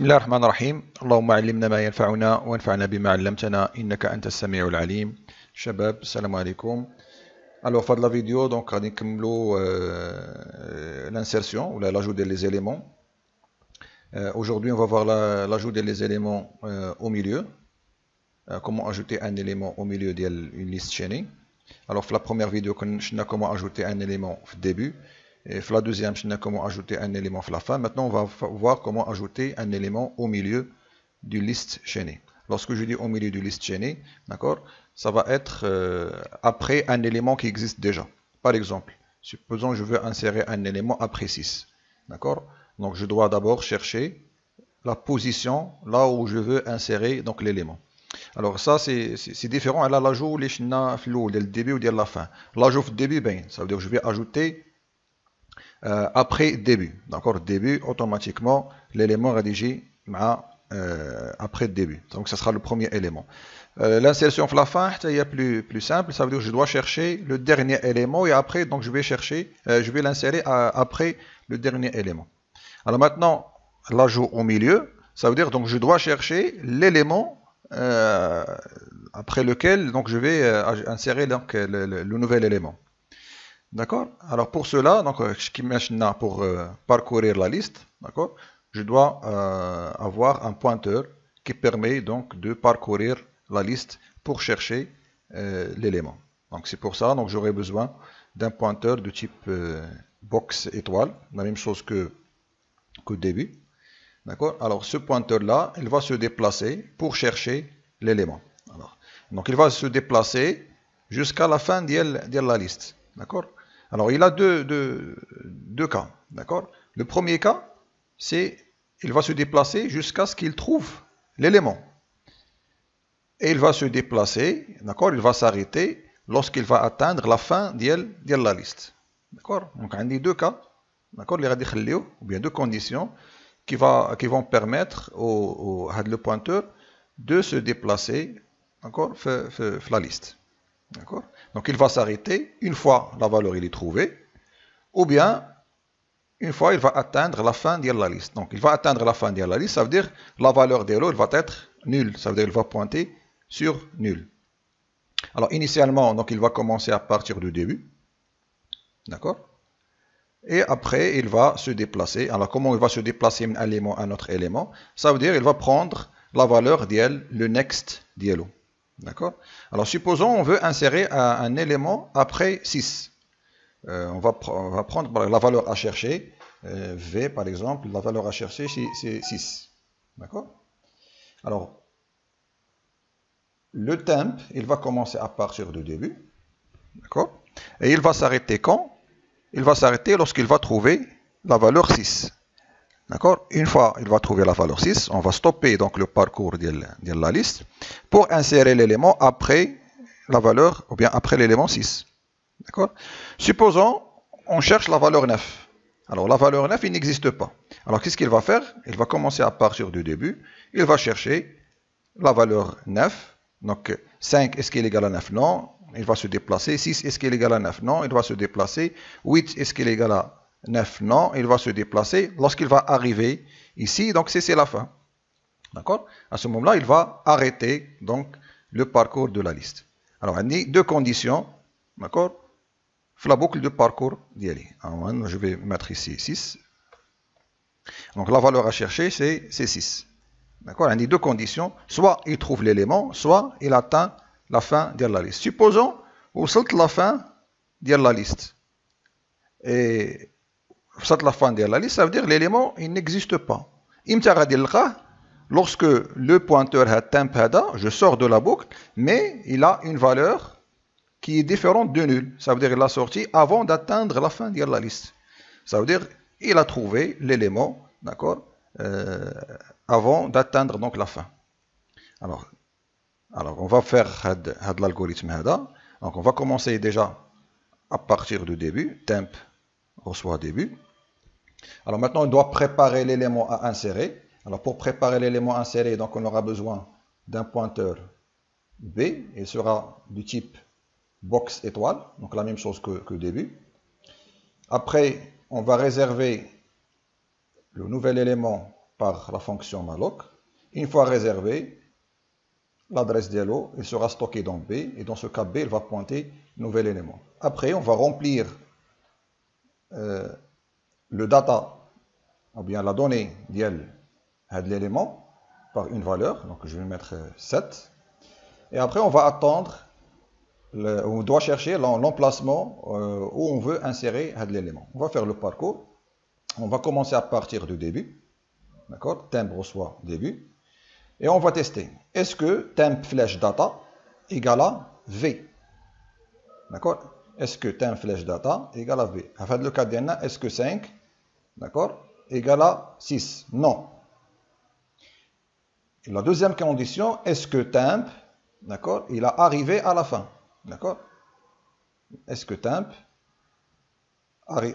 بسم الله الرحمن الرحيم. اللهم علمنا ما ينفعنا وانفعنا بما علمتنا إنك أنت السميع العليم. شباب السلام عليكم. Alors, fin de la vidéo, donc, on l'insertion ou l'ajout des éléments. Aujourd'hui, on va voir l'ajout des éléments au milieu. Comment ajouter un élément au milieu d'une liste chaînée. Alors, la première vidéo, on a comment ajouter un élément au début. Et la deuxième, on a comment ajouter un élément à la fin. Maintenant, on va voir comment ajouter un élément au milieu d'une liste chaînée. Lorsque je dis au milieu d'une liste chaînée, d'accord, ça va être après un élément qui existe déjà. Par exemple, supposons que je veux insérer un élément après 6. D'accord? Donc, je dois d'abord chercher la position là où je veux insérer donc l'élément. Alors, ça, c'est différent à l'ajout dès le début ou dès la fin. L'ajout au début, ben, ça veut dire que je vais ajouter après début. D'accord? Début, automatiquement, l'élément rédigé après début. Donc, ce sera le premier élément. L'insertion à la fin, c'est plus simple. Ça veut dire que je dois chercher le dernier élément et après, donc, je vais l'insérer après le dernier élément. Alors maintenant, l'ajout au milieu, ça veut dire donc je dois chercher l'élément après lequel donc je vais insérer donc le nouvel élément. D'accord? Alors pour cela, donc pour parcourir la liste, d'accord, je dois avoir un pointeur qui permet donc de parcourir la liste pour chercher l'élément. Donc c'est pour ça, donc j'aurai besoin d'un pointeur de type box étoile, la même chose qu'au début. D'accord? Alors ce pointeur-là, il va se déplacer pour chercher l'élément. Donc il va se déplacer jusqu'à la fin de la liste. D'accord? Alors, il a deux cas, d'accord? Le premier cas, c'est il va se déplacer jusqu'à ce qu'il trouve l'élément. Et il va se déplacer, d'accord? Il va s'arrêter lorsqu'il va atteindre la fin de la liste. D'accord? Donc, on a deux cas, d'accord? Ou bien deux conditions qui vont permettre au le pointeur de se déplacer, d'accord? La liste. D'accord? Donc il va s'arrêter une fois la valeur est trouvée, ou bien une fois il va atteindre la fin de la liste. Donc il va atteindre la fin de la liste, ça veut dire la valeur de l'eau va être nulle, ça veut dire qu'il va pointer sur nul. Alors initialement, donc il va commencer à partir du début, d'accord? Et après il va se déplacer. Alors comment il va se déplacer d'un élément à un autre élément? Ça veut dire qu'il va prendre la valeur d'IL, le next d'ILO. D'accord? Alors, supposons on veut insérer un élément après 6. On va prendre la valeur à chercher, V par exemple, la valeur à chercher c'est 6. D'accord? Alors, le temp, il va commencer à partir du début. D'accord? Et il va s'arrêter quand? Il va s'arrêter lorsqu'il va trouver la valeur 6. D'accord? Une fois il va trouver la valeur 6, on va stopper donc le parcours de la liste pour insérer l'élément après la valeur, ou bien après l'élément 6. D'accord? Supposons, on cherche la valeur 9. Alors la valeur 9, il n'existe pas. Alors qu'est-ce qu'il va faire? Il va commencer à partir du début, il va chercher la valeur 9. Donc 5, est-ce qu'il est égal à 9? Non. Il va se déplacer. 6, est-ce qu'il est égal à 9? Non. Il va se déplacer. 8, est-ce qu'il est égal à 9, non, il va se déplacer. Lorsqu'il va arriver ici, donc c'est la fin. D'accord? À ce moment-là, il va arrêter donc le parcours de la liste. Alors, on a deux conditions, d'accord? La boucle de parcours d'y je vais mettre ici 6. Donc, la valeur à chercher, c'est 6. D'accord? On a deux conditions. Soit il trouve l'élément, soit il atteint la fin de la liste. Supposons, vous sautez la fin de la liste. Et la fin de la liste, ça veut dire que l'élément il n'existe pas. Lorsque le pointeur temp, je sors de la boucle, mais il a une valeur qui est différente de nul. Ça veut dire qu'il l'a sorti avant d'atteindre la fin de la liste. Ça veut dire qu'il a trouvé l'élément, d'accord, avant d'atteindre donc la fin. Alors on va faire l'algorithme. Donc on va commencer déjà à partir du début, temp reçoit début. Alors maintenant, on doit préparer l'élément à insérer. Alors pour préparer l'élément inséré, donc on aura besoin d'un pointeur B. Il sera du type box étoile, donc la même chose que début. Après, on va réserver le nouvel élément par la fonction malloc. Une fois réservé, l'adresse d'Hello, il sera stocké dans B, et dans ce cas B, il va pointer nouvel élément. Après, on va remplir le data, ou bien la donnée de l'élément par une valeur, donc je vais mettre 7. Et après, on va attendre, on doit chercher l'emplacement où on veut insérer l'élément. On va faire le parcours. On va commencer à partir du début. D'accord? Temp reçoit début. Et on va tester. Est-ce que temp flèche data égale à V? D'accord? Est-ce que temp flèche data égale à V? Dans le cas d'Anna, est-ce que 5, d'accord, égale à 6? Non. Et la deuxième condition, est-ce que temp, d'accord, il a arrivé à la fin? D'accord? Est-ce que temp,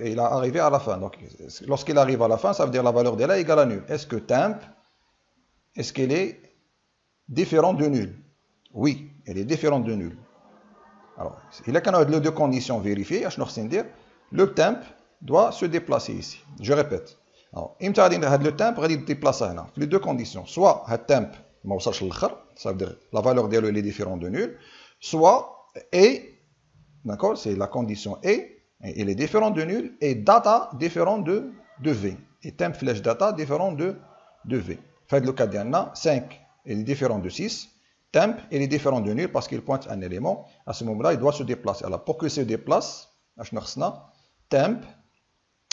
il a arrivé à la fin? Donc, lorsqu'il arrive à la fin, ça veut dire la valeur de là égale à nul. Est-ce que temp, est-ce qu'elle est différente de nul? Oui, elle est différente de nul. Alors, il y a les deux conditions vérifiées. Le temp doit se déplacer ici. Je répète. Alors, le temp va se déplacer là. Les deux conditions. Soit le temp, ça veut dire la valeur de est différente de nul. Soit et, d'accord, c'est la condition et, elle est différente de nul, et data différente de V. Et temp flèche data différent de V. Fait le cas d'Anna, 5 est différent de 6. Temp, il est différent de nul parce qu'il pointe un élément. À ce moment-là, il doit se déplacer. Alors, pour qu'il se déplace, temp,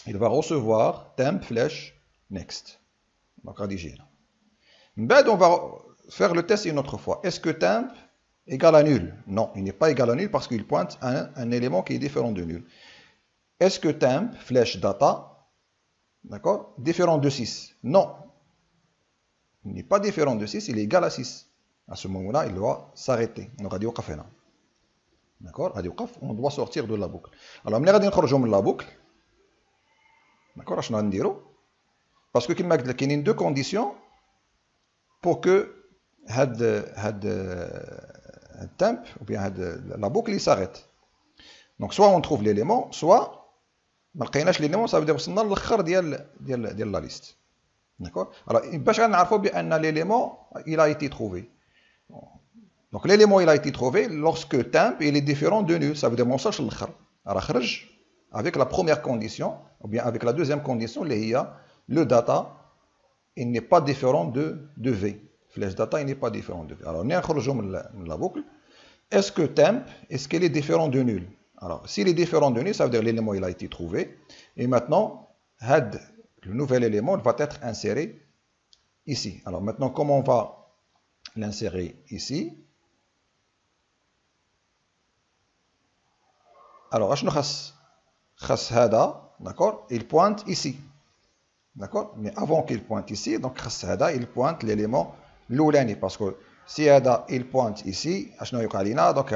il va recevoir temp flèche next. Donc, rédiger. Ben, on va faire le test une autre fois. Est-ce que temp égale à nul? Non, il n'est pas égal à nul parce qu'il pointe un élément qui est différent de nul. Est-ce que temp flèche data, d'accord, différent de 6? Non. Il n'est pas différent de 6, il est égal à 6. À ce moment-là, il doit s'arrêter. D'accord? On doit sortir de la boucle. Alors, on va sortir de la boucle. D'accord? Parce que il y a deux conditions pour que le temp, ou bien la boucle, s'arrête. Donc, soit on trouve l'élément, soit ما لقيناش l'élément, ça veut dire وصلنا للآخر ديال la liste. D'accord? Alors, باش غنعرفوا بأن l'élément, il a été trouvé. Donc, l'élément, il a été trouvé lorsque temp, il est différent de nul. Ça veut dire mon sach l'khar. Alors, khraj, avec la première condition, ou bien avec la deuxième condition, le data, il n'est pas différent de V. Flèche data, il n'est pas différent de V. Alors, on est la boucle. Est-ce que temp, est-ce qu'il est différent de nul? Alors, s'il est différent de nul, ça veut dire l'élément, il a été trouvé. Et maintenant, le nouvel élément va être inséré ici. Alors, maintenant, comment on va l'insérer ici? Alors, d'accord, il pointe ici. D'accord? Mais avant qu'il pointe ici, donc il pointe l'élément l'oulani. Parce que si il pointe ici, donc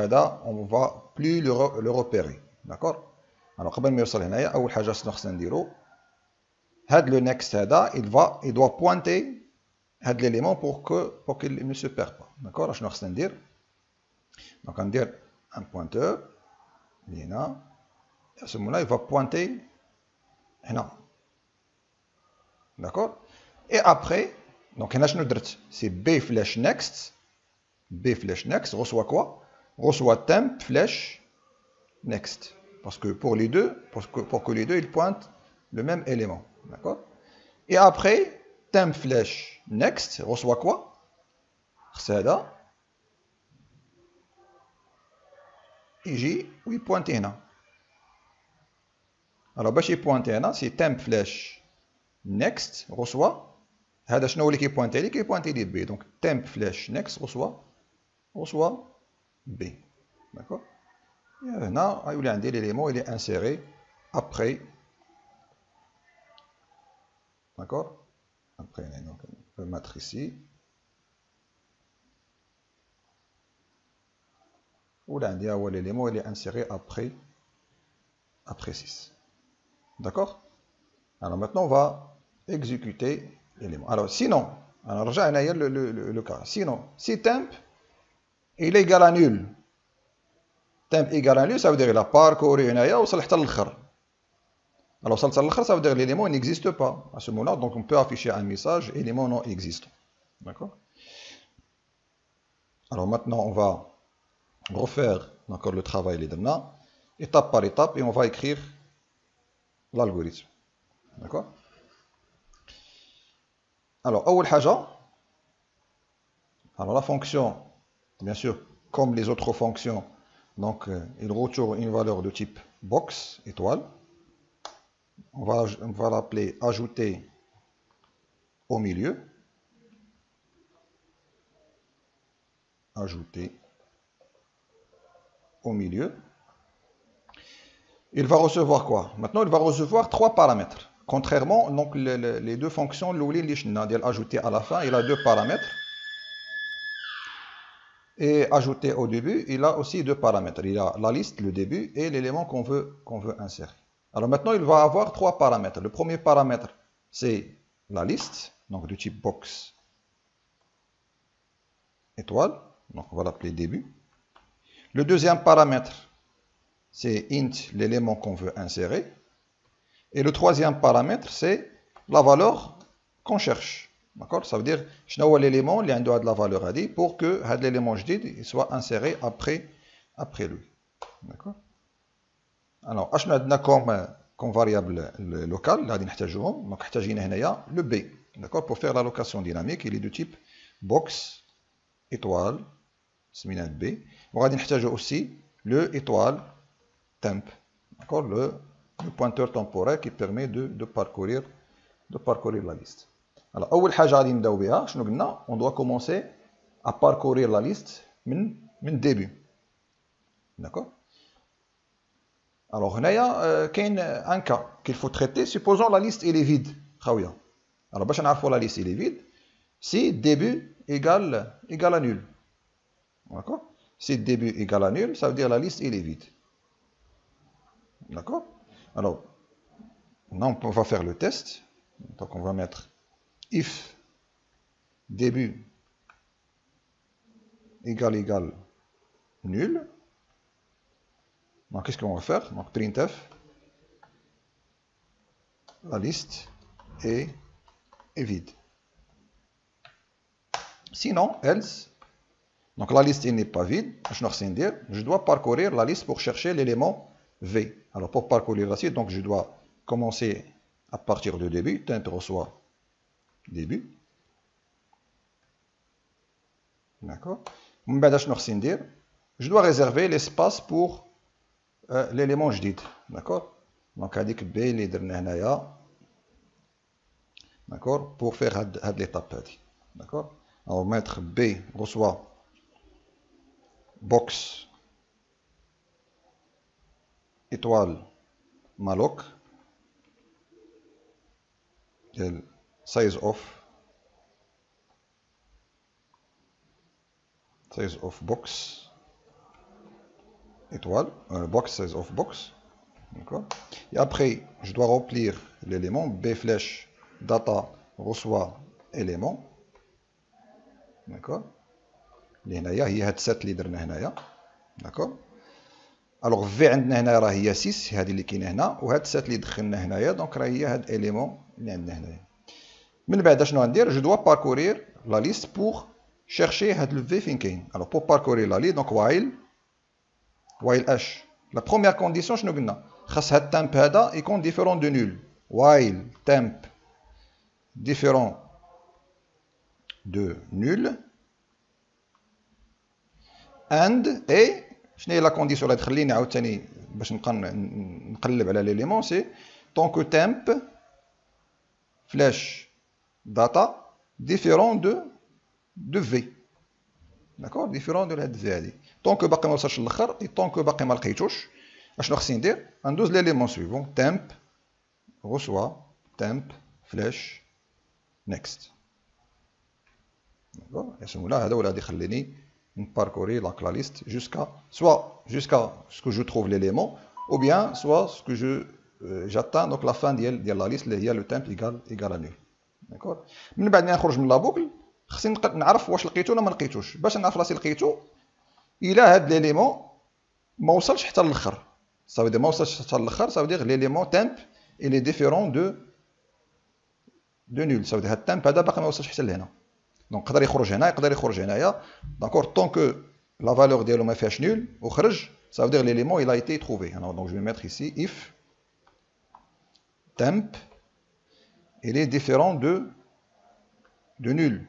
on ne va plus le repérer. D'accord? Alors, قبل ما يوصل هنايا أول حاجة خصنا نديرو le next il doit pointer l'élément pour qu'il ne se perde pas. D'accord? شنو خصنا ندير? Donc, on va dire un pointeur. À ce moment-là, il va pointer là. D'accord? Et après, donc, c'est B flèche next. B flèche next reçoit quoi? Reçoit temp flèche next. Parce que pour les deux, pour que les deux ils pointent le même élément. D'accord? Et après, temp flèche next reçoit quoi? Ça, où il pointe là. Alors, باش يبوينتي هنا, c'est temp flèche next reçoit. هذا شنو اللي كيبوينتي لي؟ كيبوينتي لي B. Donc, temp flèche next reçoit B. D'accord? Et هنا يولي عندي l'élément, il est inséré après. D'accord? Après, donc, on peut mettre ici. Ou là, l'élément, il est inséré après 6. D'accord? Alors maintenant, on va exécuter l'élément. Alors sinon, on rejoint le cas. Sinon, si temp il est égal à nul, temp égal à nul, ça veut dire qu'il a parcouru une aïe ou ça l'hta l'khar. Alors ça veut dire que l'élément n'existe pas à ce moment-là, donc on peut afficher un message élément non existant. D'accord? Alors maintenant on va refaire encore le travail étape par étape et on va écrire l'algorithme. D'accord? Alors la fonction, bien sûr, comme les autres fonctions, donc il retourne une valeur de type box, étoile. On va l'appeler ajouter au milieu. Ajouter au milieu. Il va recevoir quoi? Maintenant, il va recevoir 3 paramètres. Contrairement, donc, les deux fonctions, ajouter à la fin, il a 2 paramètres. Et ajouter au début, il a aussi 2 paramètres. Il a la liste, le début, et l'élément qu'on veut insérer. Alors maintenant, il va avoir 3 paramètres. Le premier paramètre, c'est la liste, donc du type box étoile. Donc on va l'appeler début. Le deuxième paramètre, c'est int, l'élément qu'on veut insérer. Et le troisième paramètre, c'est la valeur qu'on cherche. D'accord? Ça veut dire, je n'ai l'élément, il y a de la valeur à dire, pour que l'élément jdid soit inséré après lui. D'accord? Alors, je n'ai comme variable locale, là, donc le b. D'accord? Pour faire l'allocation dynamique, il est de type box étoile, B. On va aussi le étoile temp. D'accord? Le pointeur temporel qui permet de parcourir la liste. Alors, on doit commencer à parcourir la liste min début. D'accord? Alors, il y a un cas qu'il faut traiter. Supposons la liste est vide. Alors, pour la liste est vide, si début égale à nul. D'accord? Si début égale à nul, ça veut dire la liste est vide. D'accord? Alors, on va faire le test. Donc, on va mettre if début égale nul. Donc, qu'est-ce qu'on va faire? Donc, printf, la liste est vide. Sinon, else, donc la liste n'est pas vide, je dois parcourir la liste pour chercher l'élément V. Alors, pour parcourir la liste, donc je dois commencer à partir du début, temp reçoit début. D'accord? Je dois réserver l'espace pour l'élément jdid. D'accord? Donc, avec B, les derniers, d'accord? Pour faire l'étape. D'accord? Alors, mettre B reçoit box étoile malloc size of box étoile box size of box. D'accord? Et après, je dois remplir l'élément B flèche data reçoit élément. D'accord? هي هاد السات اللي درنا هنايا. d'accord? alors v عندنا هنا راه هي 6 هذه اللي كاينه هنا وهاد السات اللي دخلنا هنايا دونك راه هي هاد اليمون اللي عندنا هنايا. من بعد شنو غندير؟ جو دوا باركورير لا ليست بور شيرشي هاد لو في فين كاين. alors pour parcourir la liste donc while h la première condition شنو قلنا؟ خاص هاد التامب هذا يكون ديفيرون دو نول. while temp différent de nul and et شنو هي لا كونديسيون اللي تخليني عاوتاني باش نبقى نقلب على ليليمون سي طونك temp فلاش داتا ديفيرون دو في. داكور؟ ديفيرون دو هاد في هادي طونك باقي ما وصلش للاخر طونك باقي ما لقيتوش اشنو خصني ندير؟ ندوز ليليمون سويفون temp reçoit temp فلاش next. داكور؟ يسمولا هذا ولا غادي يخليني parcourir donc la liste jusqu'à ce que je trouve l'élément ou bien soit ce que j'atteins donc la fin de la liste اللي هي le temp égal à nul. d'accord? من بعد ما نخرج من لا بوكل خصني نعرف واش لقيتو ولا ما لقيتوش. باش نعرف راسي لقيتو الا هاد ليليمون ما وصلش حتى للاخر. ça veut dire ما وصلش حتى للاخر ça veut dire l'élément temp il est différent de nul. Ça veut dire que le temp هذا باقي ما وصلش حتى لهنا. Donc يقدر يخرج هنا يقدر يخرج هنايا. D'accord, tant que la valeur ديالو ما فيهاش nul وخرج, ça veut dire l'élément il a été trouvé. Alors donc je vais mettre ici if temp il est différent de nul.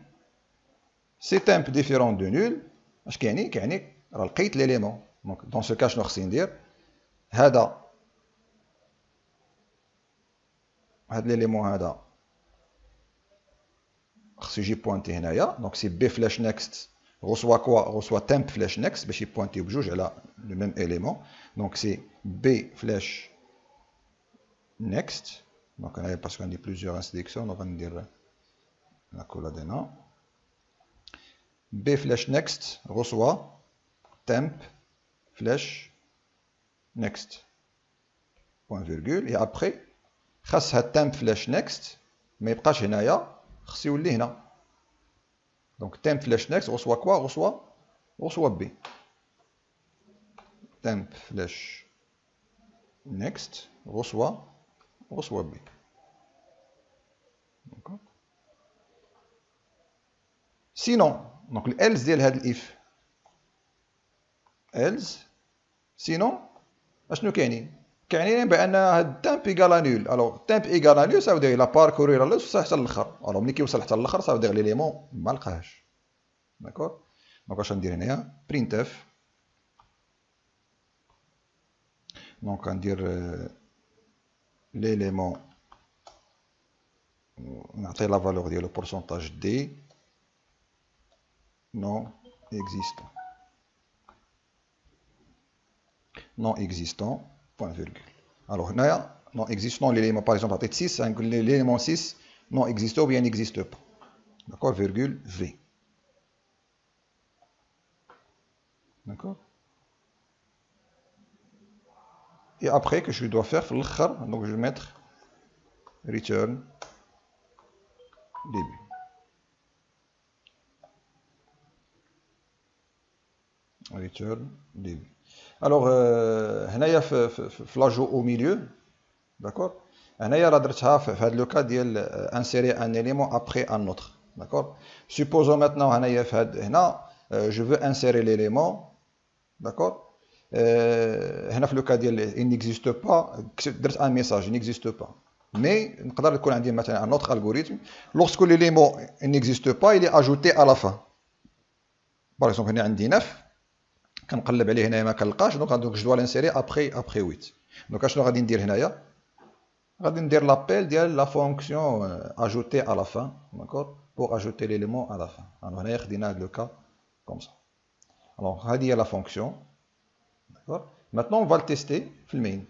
Si temp différent de nul, اش كيعني راه لقيت l'élément. Donc dans ce cas شنو خصني ندير؟ هذا l'élément هذا خصو يجي بوانتي هنايا. دونك سي بي فلاش نيكست reçoit كوا reçoit temp فلاش نيكست باش يبوانتي بجوج على لو ميم élément. دونك سي بي فلاش نيكست. دونك هنايا باسكو عندي بليزيور انستركسيون دونك غندير ناكولا دينا بي فلاش نيكست reçoit temp فلاش نيكست بوان فيرغول. اي ابري خاص هاد temp فلاش نيكست ما يبقاش هنايا, خص يولي هنا. دونك temp فلاش نيكست reçoit كوا reçoit بي. temp فلاش نيكست reçoit بي. داكوغ. سينون دونك الالز ديال هاد الاف الز سينون اشنو كاينين بان هاد temp ايكال نول. الوغ temp ايكال نول سا دير لا باركورير لا وصل حتى للاخر. الوغ ملي كيوصل حتى للاخر سا دير ليليمون ما لقاهاش. داكوغ. دونك اش غندير هنايا printf. دونك غندير l'élément نعطي لا فالور ديالو pourcentage d non existant point virgule. Alors هنايا non existant l'élément par exemple عطيت 6 غنقول l'élément 6 non existe ou bien n'existe pas. D'accord, virgule v. D'accord. Et après que je dois faire donc je vais mettre return début. Return début. Alors هنايا في l'ajout au milieu. D'accord. هنايا راه درتها في هذا لو كا ديال insérer un élément après un autre. D'accord. Supposons maintenant هنايا في هذا هنا je veux insérer l'élément. D'accord. هنا في لو كا ديال il n'existe pas درت un message il n'existe pas. Mais نقدر يكون عندي مثلا un autre algorithme lorsque l'élément il n'existe pas il est ajouté à la fin. Par exemple هنا عندي 9 كنقلب عليه هنايا ما كنلقاش دونك جو دوا لانسيري ابري 8. دونك اشنو غادي ندير هنايا؟ غادي ندير لابيل ديال لا فونكسيون اجوتي على لا فان. داكور بور اجوتي ليليمون على لا فان. الوغ هنايا خدينا هاد لو كا كوم سا. الوغ هادي هي لا فونكسيون. داكور. ماتنون اون فا تيستي في المين.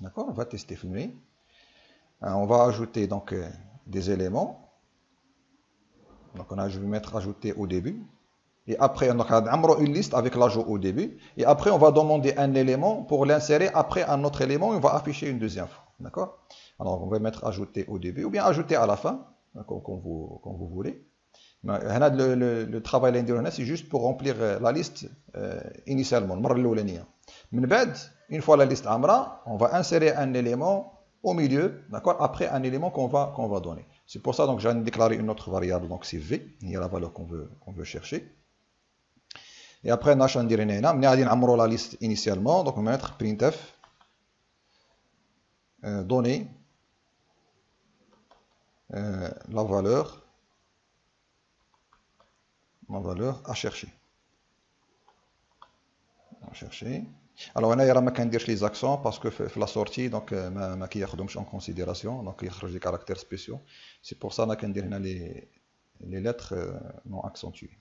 داكور اون فا تيستي في المين. اون فا اجوتي دونك des éléments. Donc on a, je vais mettre ajouter au début. Et après, on a une liste avec l'ajout au début. Et après, on va demander un élément pour l'insérer après un autre élément. Et on va afficher une deuxième fois. D'accord. Alors, on va mettre ajouter au début ou bien ajouter à la fin, comme vous voulez. Le travail là, c'est juste pour remplir la liste initialement. Une fois la liste amra, on va insérer un élément au milieu, d'accord, après un élément qu'on va donner. C'est pour ça donc j'ai déclaré une autre variable, donc c'est v, il y a la valeur qu'on veut chercher. Et après, on a dire la liste initialement, donc on va mettre printf donner la valeur à chercher. Alors on a ما كنديرش les accents parce que في la sortie donc ما كياخذهمش en considération, donc يخرج des caractères spéciaux. C'est pour ça qu'on كندير هنا les lettres non accentuées.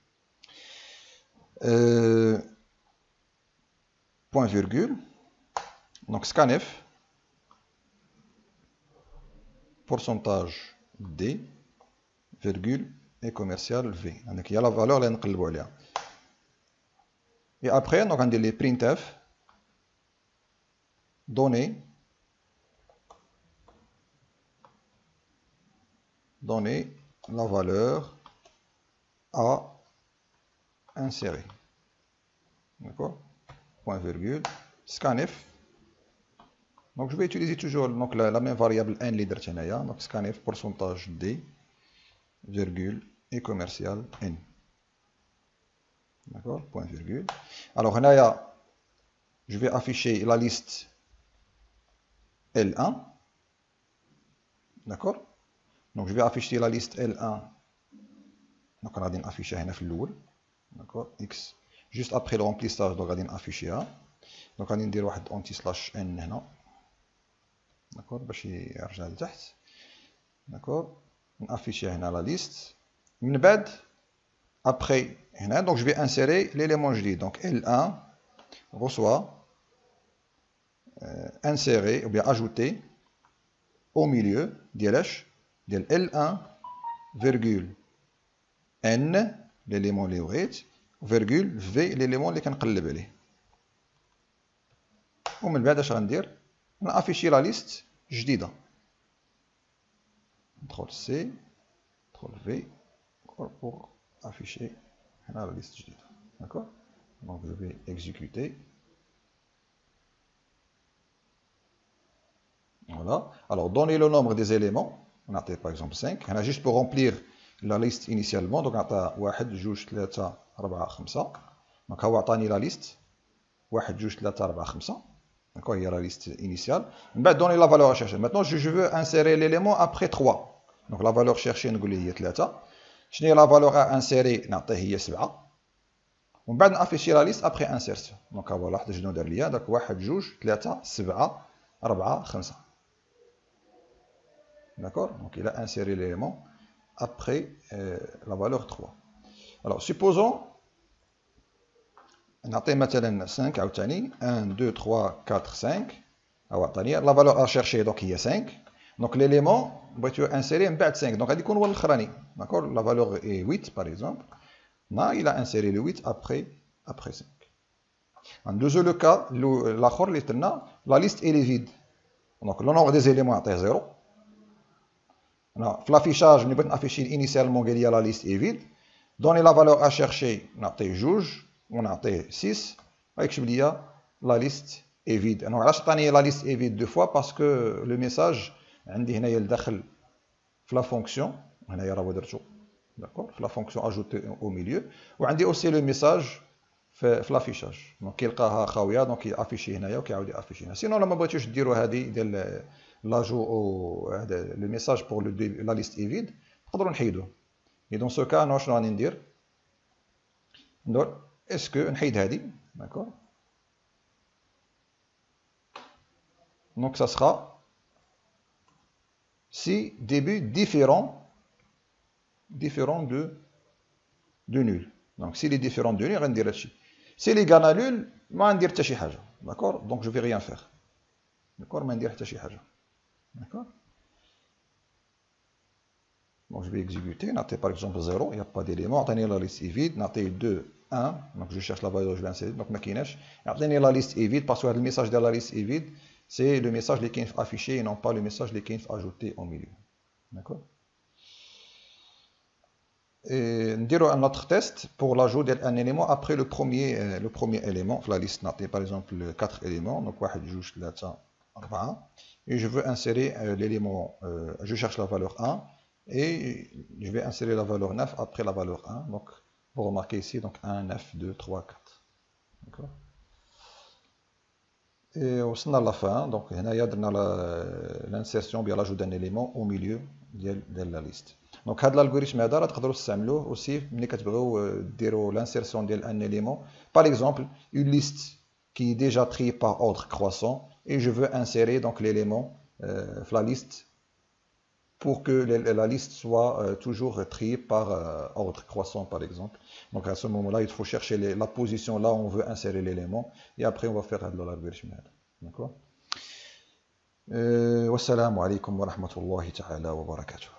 Point virgule. Donc scanf pourcentage d virgule et commercial v. Donc il y a la valeur là نقلبوا عليها. Et après donc on dit les printf donner la valeur à insérer. D'accord. Point virgule. Scanf Donc je vais utiliser toujours donc, la même variable n اللي درت هنايا. Donc scanf pourcentage d virgule et commercial n. D'accord, point virgule. Alors هنايا je vais afficher la liste L1. D'accord. Donc je vais afficher la liste L1. Donc on va afficher هنا في الأول. D'accord, x juste après le remplissage donc غادي نافيشيها. دونك غادي ندير واحد اونتي سلاش ان هنا. داكور باش يرجع لتحت. داكور نافيشي هنا لا ليست. من بعد après هنا donc je vais insérer l'élément جديد. donc L1 reçoit insérer ou bien ajouter au milieu ديال L1 virgule n l'élément اللي بغيت virgule v l'élément اللي كنقلب عليه. ومن بعد اش غندير نافيشي لا ليست جديده. ندخل سي ندخل في pour afficher هنا لا ليست جديده. d'accord donc je vais exécuter. voilà. alors donner le nombre des éléments. on a par exemple 5 هنا juste pour remplir la liste initialement. donc نعطيها 1 2 3 4 5. donc هو عطاني لا ليست 1 2 3 4 5. d'accord, il y a la liste initiale. Donner la valeur à chercher. Maintenant, je veux insérer l'élément après 3. Donc la valeur cherchée, nous avons 3. Je n'ai la valeur à insérer, nous avons 7. On va afficher la liste après insertion. Donc voilà, je vais donner le donc 1, 2, 3, 7, 4, 5. D'accord. Donc il a inséré l'élément après la valeur 3. Alors supposons نعطي مثلا 5 عاوتاني 1 2 3 4 5 او عطاني لا فالور ا شيرشي دونك هي 5. دونك ليليمون بغيتو انسيري من بعد 5 دونك غادي يكون هو الاخراني. داكور لا فالور اي 8 باغ اكزومبل. نا il a inséré le 8 après 5. ندوزو لو كا الاخر اللي درنا لا ليست اي لي فيد. دونك لو نومبر دي زيليمون نعطيه 0. انا في لافيشاج ملي بغيت نافيشي انيسيالمون قال لي لا ليست اي فيد. دوني لا فالور ا شيرشي نعطيه 2 ونعطيه 6 غيكتب ليا لا ليست اي فيد. انا علاش عطاني لا ليست اي فيد دو فوا باسكو لو ميساج عندي هنايا الداخل في لا فونكسيون هنايا راه درتو. داكور في لا فونكسيون اجوتي او ميليو. وعندي اوسي لو ميساج في لافيشاج. دونك كيلقاها خاويه دونك يافيشي هنايا وكيعاود يافيشي هنا. سينو لما بغيتوش ديروا هذه ديال لاجو او هذا لو ميساج بور لا ليست اي فيد نقدروا نحيدوه. اي دون سو كا انا شنو غادي ندير ندور est-ce que نحيد هذه. d'accord donc ça sera si début différent de nul. donc si les différents de nul غندير هادشي. si les égale à nul ما ندير حتى شي حاجه. d'accord donc je vais rien faire. d'accord ما ندير حتى شي حاجه. d'accord donc je vais exécuter. نعطي par exemple 0 il n'y a pas d'élément. عطاني la liste est vide. نعطي 2 1 donc je cherche la valeur je vais insérer donc ما كايناش. يعطيني la liste est vide parce que le message de la liste est vide c'est le message اللي كاين affiché et non pas le message اللي كاين ajouté au milieu. d'accord et نديرو un autre test pour l'ajout d'un élément après le premier élément في la liste. نعطي par exemple 4 éléments donc 1 2 3 4 et je veux insérer l'élément je cherche la valeur 1 et je vais insérer la valeur 9 après la valeur 1. donc vous remarquez ici donc 1 9 2 3 4. d'accord et وصلنا la fin. donc هنايا درنا l'insertion bien l'ajout d'un élément au milieu ديال la liste. donc هذا الالغوريثم هذا راه تقدروا تستعملوه aussi ملي كتبغيو ديروا l'insertion ديال un élément. par exemple une liste qui est déjà triée par ordre croissant et je veux insérer donc l'élément في la liste pour que la liste soit toujours triée par ordre croissant par exemple. donc à ce moment là il faut chercher la position là où on veut insérer l'élément et après on va faire l'algorithme. d'accord wassalamu alaikum wa rahmatullahi ta'ala wa barakatuh.